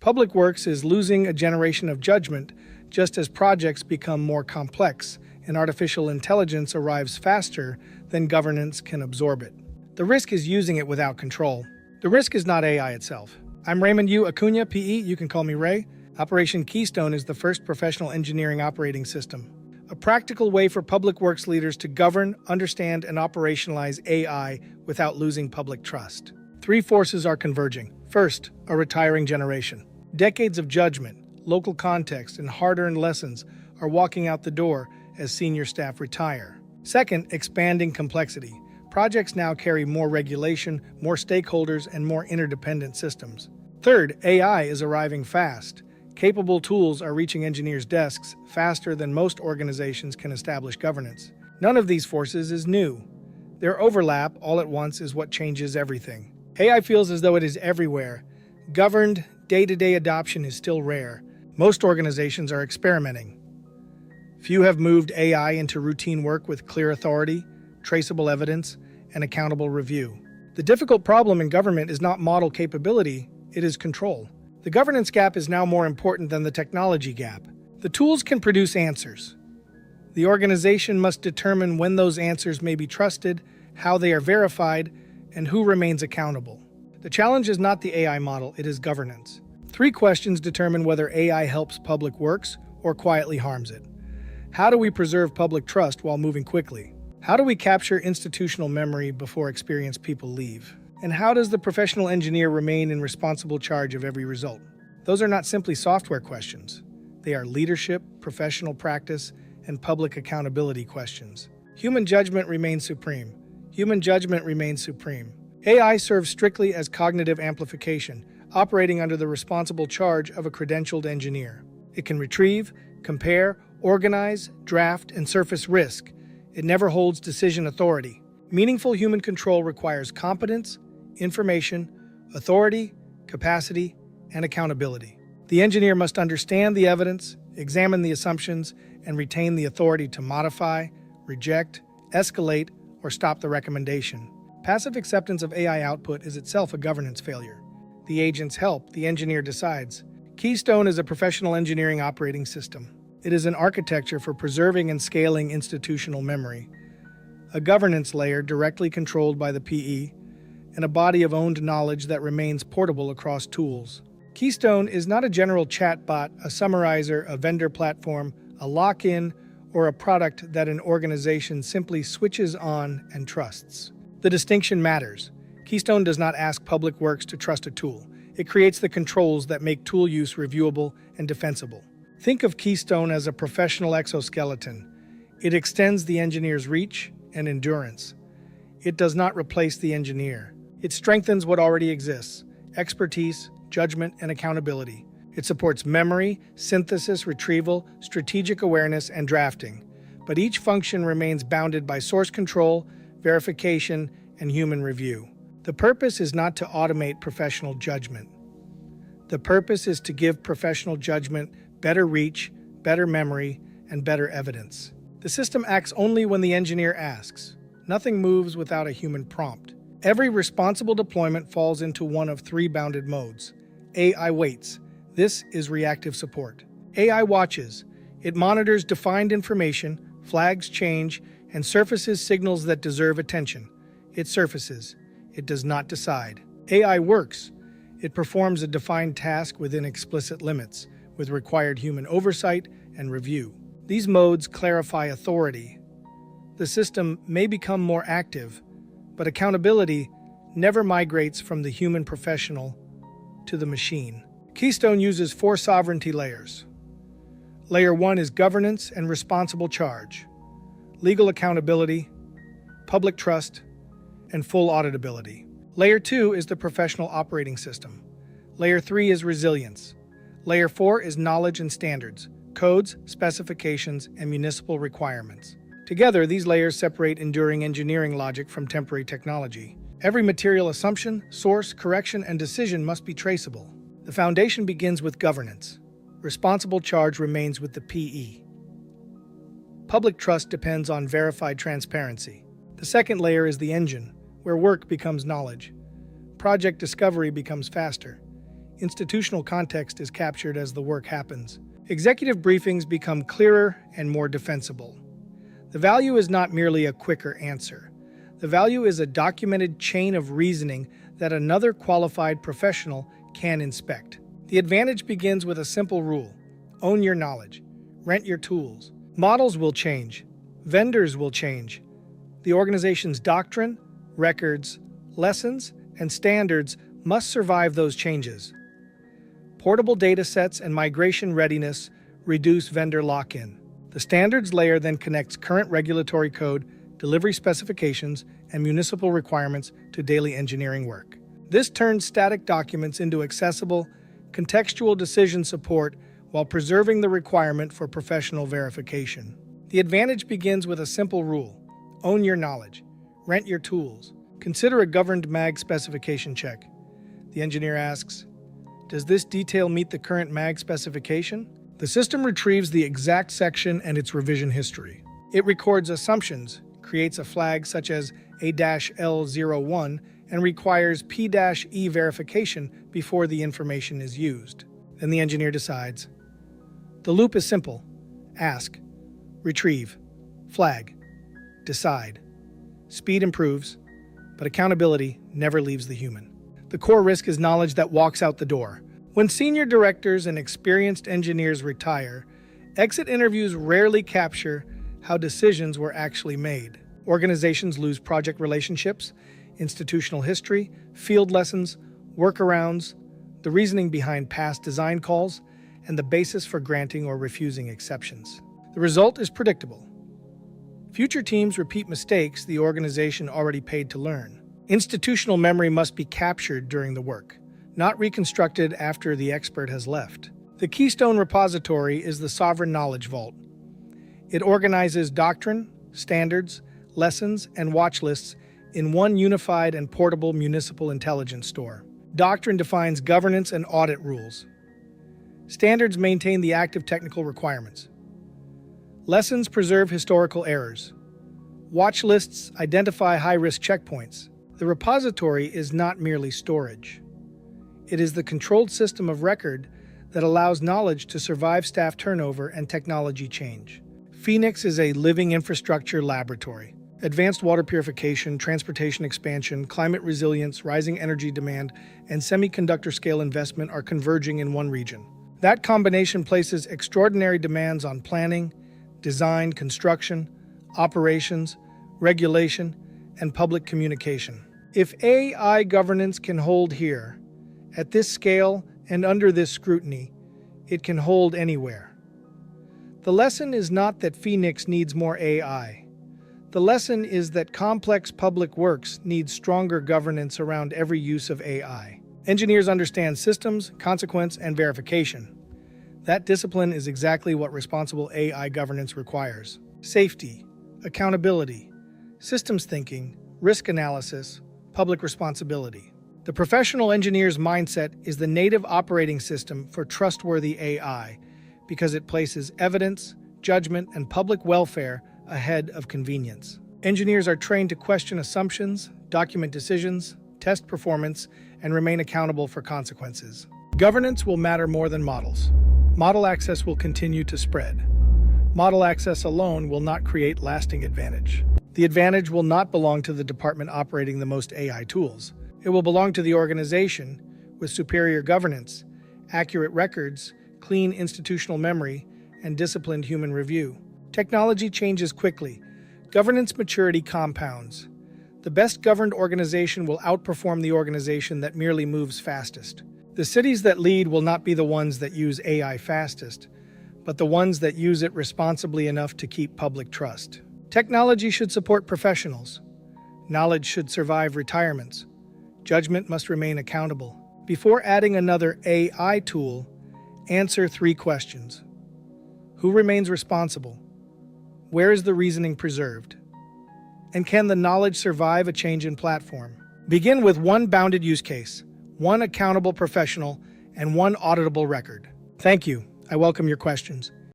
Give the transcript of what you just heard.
Public Works is losing a generation of judgment just as projects become more complex and artificial intelligence arrives faster than governance can absorb it. The risk is using it without control. The risk is not AI itself. I'm Raymond U. Acuna, PE, you can call me Ray. Operation Keystone is the first professional engineering operating system. A practical way for public works leaders to govern, understand, and operationalize AI without losing public trust. Three forces are converging. First, a retiring generation. Decades of judgment, local context, and hard-earned lessons are walking out the door as senior staff retire. Second, expanding complexity. Projects now carry more regulation, more stakeholders, and more interdependent systems. Third, AI is arriving fast. Capable tools are reaching engineers' desks faster than most organizations can establish governance. None of these forces is new. Their overlap all at once is what changes everything. AI feels as though it is everywhere. Governed, day-to-day adoption is still rare. Most organizations are experimenting. Few have moved AI into routine work with clear authority, traceable evidence, and accountable review. The difficult problem in government is not model capability, it is control. The governance gap is now more important than the technology gap. The tools can produce answers. The organization must determine when those answers may be trusted, how they are verified, and who remains accountable. The challenge is not the AI model, it is governance. Three questions determine whether AI helps public works or quietly harms it. How do we preserve public trust while moving quickly? How do we capture institutional memory before experienced people leave? And how does the professional engineer remain in responsible charge of every result? Those are not simply software questions. They are leadership, professional practice, and public accountability questions. Human judgment remains supreme. Human judgment remains supreme. AI serves strictly as cognitive amplification, operating under the responsible charge of a credentialed engineer. It can retrieve, compare, organize, draft, and surface risk. It never holds decision authority. Meaningful human control requires competence, information, authority, capacity, and accountability. The engineer must understand the evidence, examine the assumptions, and retain the authority to modify, reject, escalate, or stop the recommendation. Passive acceptance of AI output is itself a governance failure. The agents help, the engineer decides. Keystone is a professional engineering operating system. It is an architecture for preserving and scaling institutional memory, a governance layer directly controlled by the PE, and a body of owned knowledge that remains portable across tools. Keystone is not a general chatbot, a summarizer, a vendor platform, a lock-in, or a product that an organization simply switches on and trusts. The distinction matters. Keystone does not ask public works to trust a tool. It creates the controls that make tool use reviewable and defensible. Think of Keystone as a professional exoskeleton. It extends the engineer's reach and endurance. It does not replace the engineer. It strengthens what already exists: expertise, judgment, and accountability. It supports memory, synthesis, retrieval, strategic awareness, and drafting. But each function remains bounded by source control, verification, and human review. The purpose is not to automate professional judgment. The purpose is to give professional judgment better reach, better memory, and better evidence. The system acts only when the engineer asks. Nothing moves without a human prompt. Every responsible deployment falls into one of three bounded modes. AI waits. This is reactive support. AI watches. It monitors defined information, flags change, and surfaces signals that deserve attention. It surfaces. It does not decide. AI works. It performs a defined task within explicit limits, with required human oversight and review. These modes clarify authority. The system may become more active, but accountability never migrates from the human professional to the machine. Keystone uses 4 sovereignty layers. Layer 1 is governance and responsible charge, legal accountability, public trust, and full auditability. Layer 2 is the professional operating system. Layer 3 is resilience. Layer 4 is knowledge and standards, codes, specifications, and municipal requirements. Together, these layers separate enduring engineering logic from temporary technology. Every material assumption, source, correction, and decision must be traceable. The foundation begins with governance. Responsible charge remains with the PE. Public trust depends on verified transparency. The second layer is the engine, where work becomes knowledge. Project discovery becomes faster. institutional context is captured as the work happens. Executive briefings become clearer and more defensible. The value is not merely a quicker answer. The value is a documented chain of reasoning that another qualified professional can inspect. The advantage begins with a simple rule: own your knowledge, rent your tools. Models will change, vendors will change. The organization's doctrine, records, lessons, and standards must survive those changes. Portable data sets and migration readiness reduce vendor lock-in. The standards layer then connects current regulatory code, delivery specifications, and municipal requirements to daily engineering work. This turns static documents into accessible, contextual decision support while preserving the requirement for professional verification. The advantage begins with a simple rule: own your knowledge, rent your tools. Consider a governed MAG specification check. The engineer asks, "Does this detail meet the current MAG specification?" The system retrieves the exact section and its revision history. It records assumptions, creates a flag such as A-L01, and requires P-E verification before the information is used. Then the engineer decides. The loop is simple: ask, retrieve, flag, decide. Speed improves, but accountability never leaves the human. The core risk is knowledge that walks out the door. When senior directors and experienced engineers retire, exit interviews rarely capture how decisions were actually made. Organizations lose project relationships, institutional history, field lessons, workarounds, the reasoning behind past design calls, and the basis for granting or refusing exceptions. The result is predictable. Future teams repeat mistakes the organization already paid to learn. Institutional memory must be captured during the work, not reconstructed after the expert has left. The Keystone Repository is the sovereign knowledge vault. It organizes doctrine, standards, lessons, and watch lists in one unified and portable municipal intelligence store. Doctrine defines governance and audit rules. Standards maintain the active technical requirements. Lessons preserve historical errors. Watch lists identify high-risk checkpoints. The repository is not merely storage. It is the controlled system of record that allows knowledge to survive staff turnover and technology change. Phoenix is a living infrastructure laboratory. Advanced water purification, transportation expansion, climate resilience, rising energy demand, and semiconductor-scale investment are converging in one region. That combination places extraordinary demands on planning, design, construction, operations, regulation, and public communication. If AI governance can hold here, at this scale and under this scrutiny, it can hold anywhere. The lesson is not that Phoenix needs more AI. The lesson is that complex public works need stronger governance around every use of AI. Engineers understand systems, consequence, and verification. That discipline is exactly what responsible AI governance requires. Safety, accountability, systems thinking, risk analysis, public responsibility. The professional engineer's mindset is the native operating system for trustworthy AI because it places evidence, judgment, and public welfare ahead of convenience. Engineers are trained to question assumptions, document decisions, test performance, and remain accountable for consequences. Governance will matter more than models. Model access will continue to spread. Model access alone will not create lasting advantage. The advantage will not belong to the department operating the most AI tools. It will belong to the organization with superior governance, accurate records, clean institutional memory, and disciplined human review. Technology changes quickly. Governance maturity compounds. The best governed organization will outperform the organization that merely moves fastest. The cities that lead will not be the ones that use AI fastest, but the ones that use it responsibly enough to keep public trust. Technology should support professionals. Knowledge should survive retirements. Judgment must remain accountable. Before adding another AI tool, answer 3 questions. Who remains responsible? Where is the reasoning preserved? And can the knowledge survive a change in platform? Begin with one bounded use case, one accountable professional, and one auditable record. Thank you. I welcome your questions.